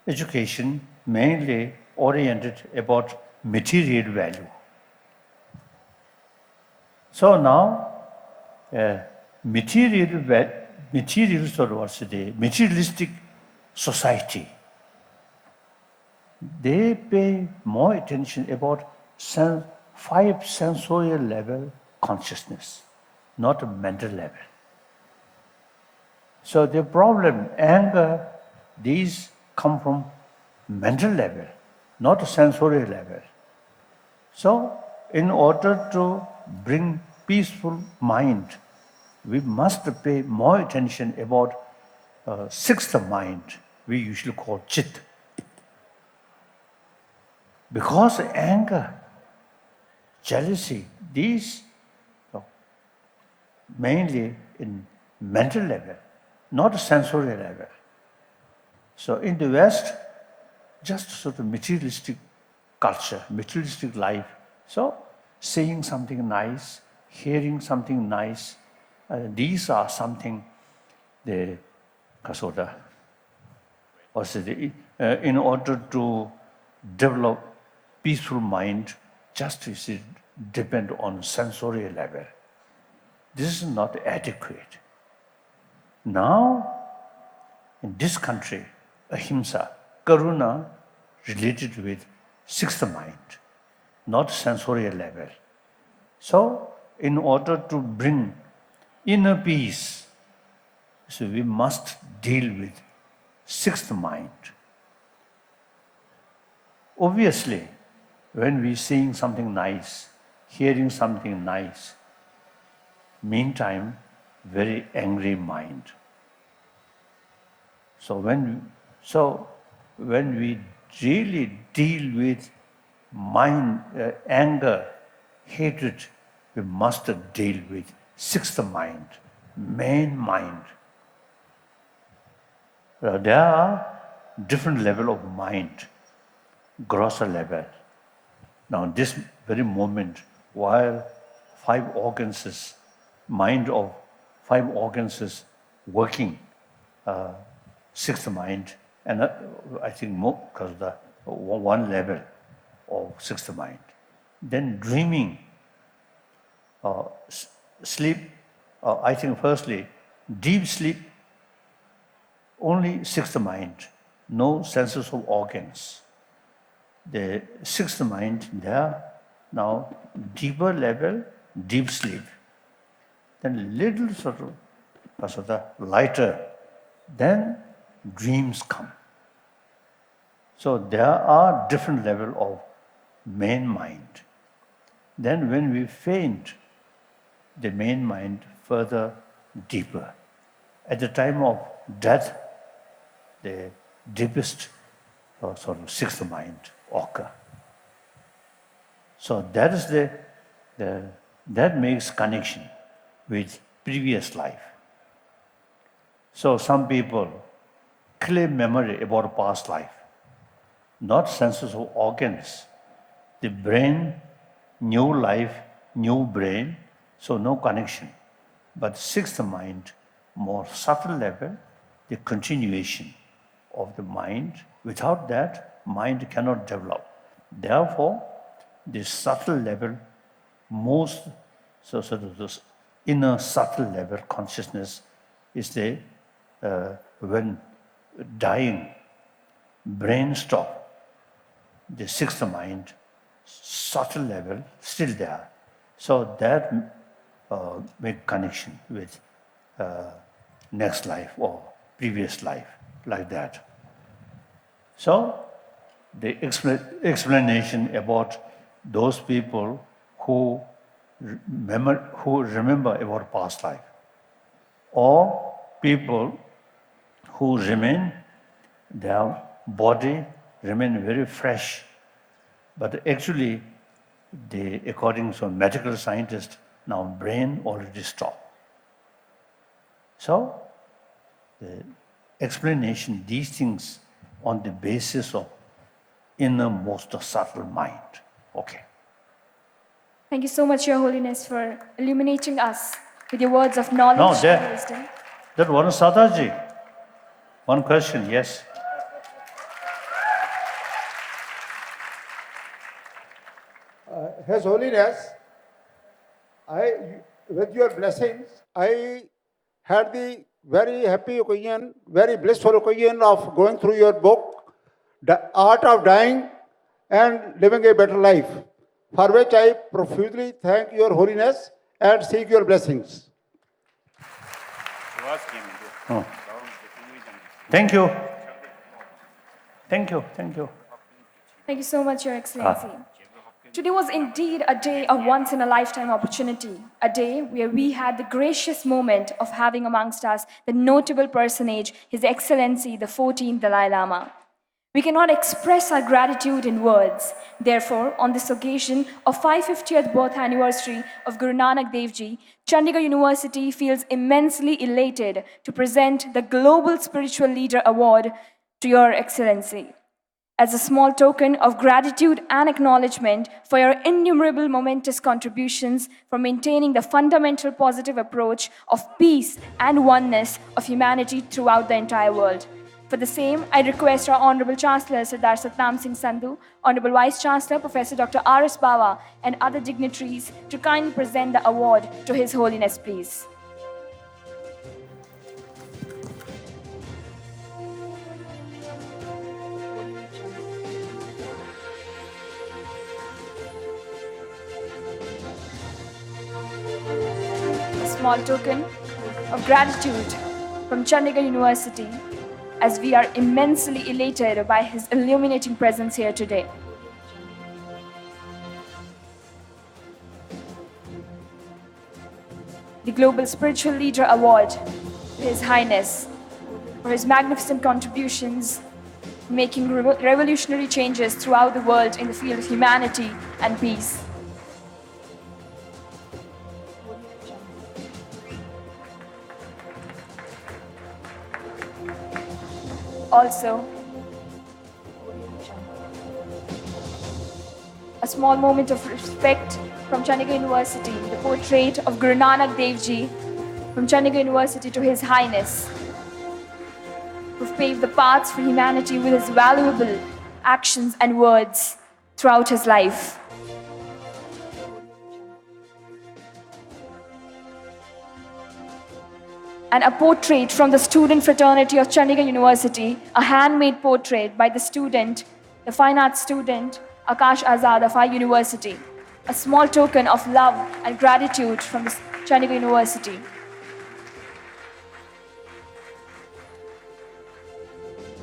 Education mainly oriented about material value. So now, materialistic society, they pay more attention about five sensorial level consciousness, not a mental level. So the problem, anger, these come from mental level, not a sensorial level. So in order to bring peaceful mind, we must pay more attention about sixth mind, we usually call chit. Because anger, jealousy, these mainly in mental level, not sensorial level. So in the West, just sort of materialistic culture, materialistic life. So saying something nice, hearing something nice, these are something the kasoda, in order to develop peaceful mind, just depend on sensorial level. This is not adequate. Now, in this country, ahimsa, karuna, related with sixth mind, not sensorial level. So, in order to bring inner peace, so we must deal with sixth mind. Obviously, when we seeing something nice, hearing something nice, meantime, very angry mind. So when we really deal with mind, anger, hatred, we must deal with sixth mind, main mind. There are different level of mind, grosser level. Now, this very moment, while mind of five organs is working, sixth mind, and I think more because the one level of sixth mind. Then dreaming, sleep. I think firstly, deep sleep. Only sixth mind, no senses of organs. The sixth mind there, now deeper level, deep sleep. Then little sort of lighter, then dreams come. So there are different level of main mind. Then when we faint, the main mind further deeper. At the time of death, the deepest sort of sixth mind occur. So that is that makes connection with previous life. So some people claim memory about past life, not senses of organs. The brain, new life, new brain, so no connection. But sixth mind, more subtle level, the continuation of the mind. Without that, mind cannot develop. Therefore, the subtle level, most sort of this inner subtle level consciousness is the when dying, brain stop, the sixth mind, subtle level still there. So that make connection with next life or previous life, like that. So the explanation about those people who remember about past life, or people who remain their body remain very fresh, but actually, according to medical scientists, now brain already stopped. So, the explanation, these things on the basis of innermost subtle mind. Okay. Thank you so much, Your Holiness, for illuminating us with your words of knowledge No, and wisdom. that was Sadaji. One question, yes. His Holiness, with your blessings, I had the very happy occasion, very blissful occasion of going through your book, The Art of Dying and Living a Better Life, for which I profusely thank your Holiness and seek your blessings. Oh. Thank you. Thank you. Thank you. Thank you so much, Your Excellency. Today was indeed a day of once-in-a-lifetime opportunity, a day where we had the gracious moment of having amongst us the notable personage, His Excellency, the 14th Dalai Lama. We cannot express our gratitude in words. Therefore, on this occasion of 550th birth anniversary of Guru Nanak Dev Ji, Chandigarh University feels immensely elated to present the Global Spiritual Leader Award to Your Excellency, as a small token of gratitude and acknowledgement for your innumerable momentous contributions for maintaining the fundamental positive approach of peace and oneness of humanity throughout the entire world. For the same, I request our Honorable Chancellor Sardar Satnam Singh Sandhu, Honorable Vice Chancellor Professor Dr. R.S. Bawa, and other dignitaries to kindly present the award to His Holiness, please. A small token of gratitude from Chandigarh University, as we are immensely elated by his illuminating presence here today. The Global Spiritual Leader Award to His Highness for his magnificent contributions, making revolutionary changes throughout the world in the field of humanity and peace. Also, a small moment of respect from Chandigarh University, the portrait of Guru Nanak Dev Ji from Chandigarh University to His Highness, who've paved the paths for humanity with his valuable actions and words throughout his life. And a portrait from the student fraternity of Chandigarh University, a handmade portrait by the student, the fine arts student, Akash Azad of our university. A small token of love and gratitude from the Chandigarh University.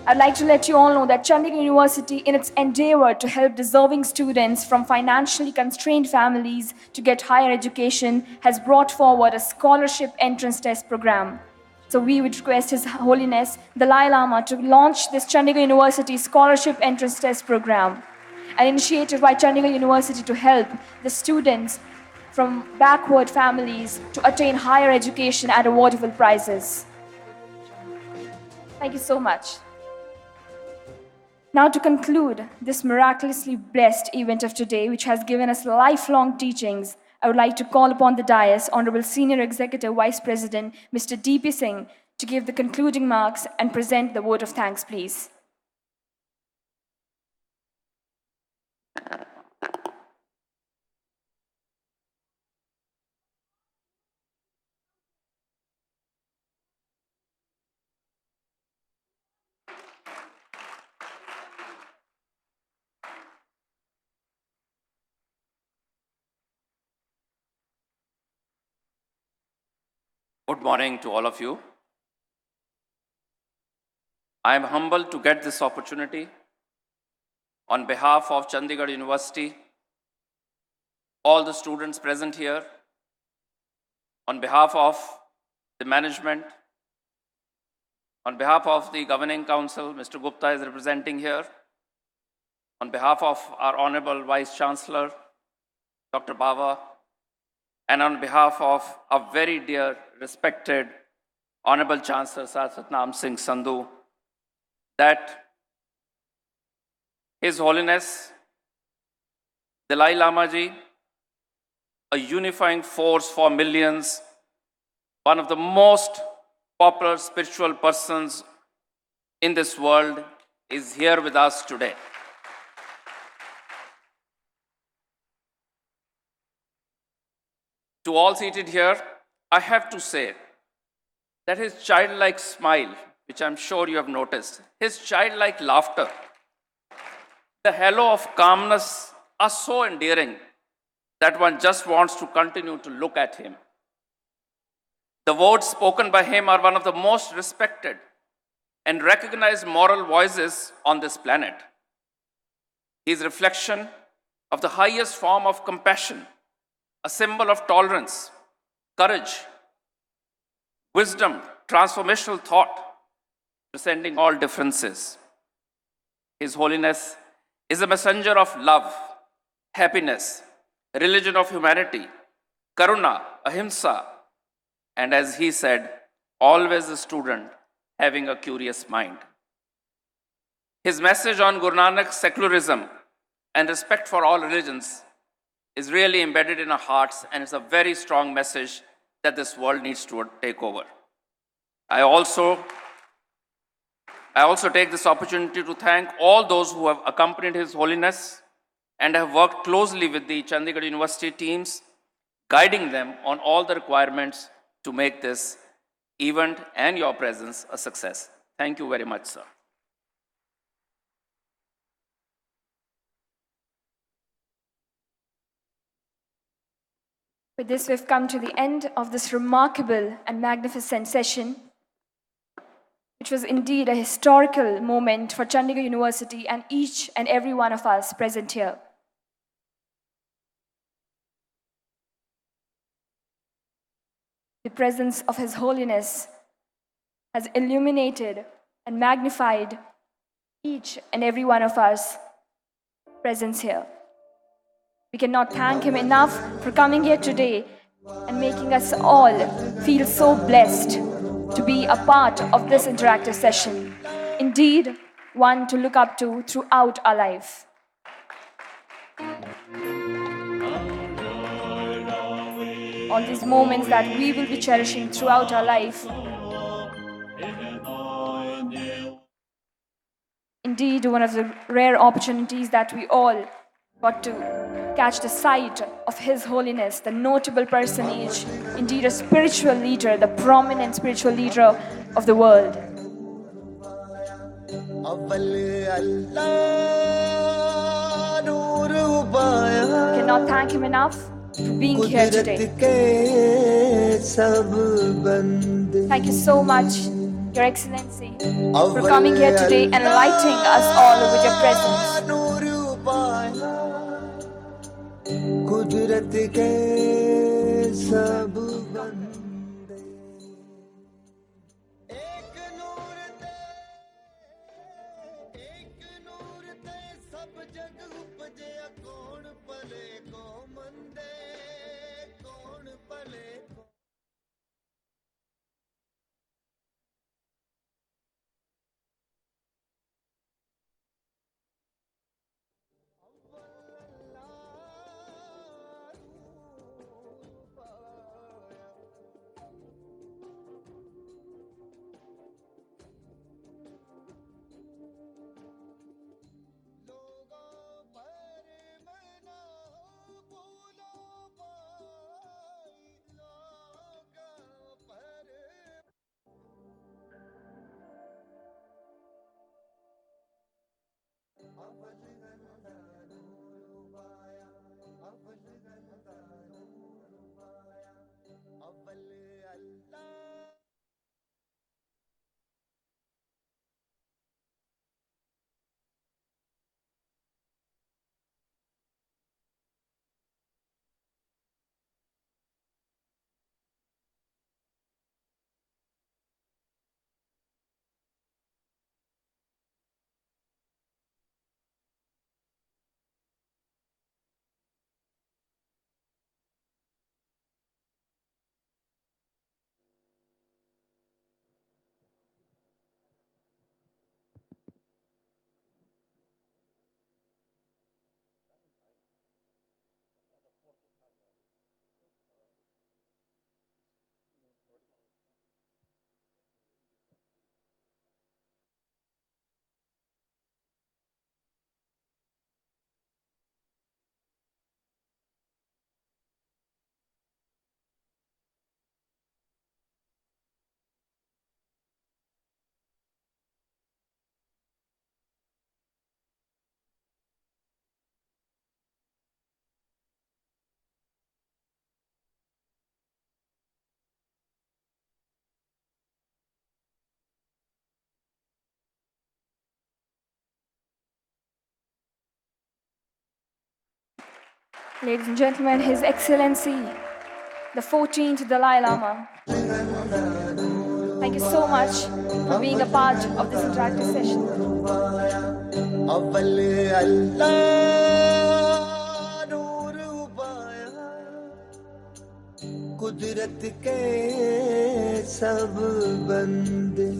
I'd like to let you all know that Chandigarh University, in its endeavor to help deserving students from financially constrained families to get higher education, has brought forward a scholarship entrance test program. So we would request His Holiness Dalai Lama to launch this Chandigarh University scholarship entrance test program, an initiative by Chandigarh University to help the students from backward families to attain higher education at awardable prizes. Thank you so much. Now, to conclude this miraculously blessed event of today, which has given us lifelong teachings, I would like to call upon the dais, Honorable Senior Executive Vice President, Mr. D.P. Singh, to give the concluding remarks and present the vote of thanks, please. Good morning to all of you. I am humbled to get this opportunity on behalf of Chandigarh University, all the students present here, on behalf of the management, On behalf of the Governing Council, Mr. Gupta is representing here. On behalf of our Honorable Vice Chancellor, Dr. Bava, and on behalf of our very dear, respected Honorable Chancellor Sir Satnam Singh Sandhu, that His Holiness Dalai Lama Ji, a unifying force for millions, one of the most popular spiritual persons in this world, is here with us today. To all seated here, I have to say that his childlike smile, which I'm sure you have noticed, his childlike laughter, the halo of calmness are so endearing that one just wants to continue to look at him. The words spoken by him are one of the most respected and recognized moral voices on this planet. His reflection of the highest form of compassion, a symbol of tolerance, courage, wisdom, transformational thought, transcending all differences. His Holiness is a messenger of love, happiness, religion of humanity, karuna, ahimsa, and as he said, always a student having a curious mind. His message on Guru Nanak's secularism and respect for all religions is really embedded in our hearts, and it's a very strong message that this world needs to take over. I also take this opportunity to thank all those who have accompanied His Holiness and have worked closely with the Chandigarh University teams, guiding them on all the requirements to make this event and your presence a success. Thank you very much, sir. With this, we've come to the end of this remarkable and magnificent session, which was indeed a historical moment for Chandigarh University and each and every one of us present here. The presence of His Holiness has illuminated and magnified each and every one of us present here. We cannot thank Him enough for coming here today and making us all feel so blessed to be a part of this interactive session. Indeed, one to look up to throughout our life. All these moments that we will be cherishing throughout our life. Indeed, one of the rare opportunities that we all got to catch the sight of His Holiness, the notable personage, indeed a spiritual leader, the prominent spiritual leader of the world. Cannot thank him enough for being here today. Thank you so much, Your Excellency, for coming here today and enlightening us all with your presence. Ladies and gentlemen, His Excellency, the 14th Dalai Lama. Thank you so much for being a part of this interactive session. अव्वल अल्लाह नूर उबाया कुदरत के सब बंदे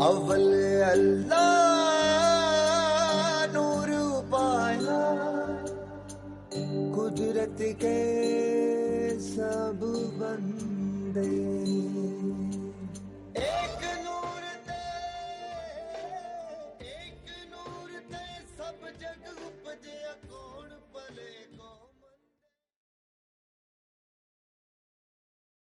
अव्वल अल्लाह नूर उबाया कुदरत के सब बंदे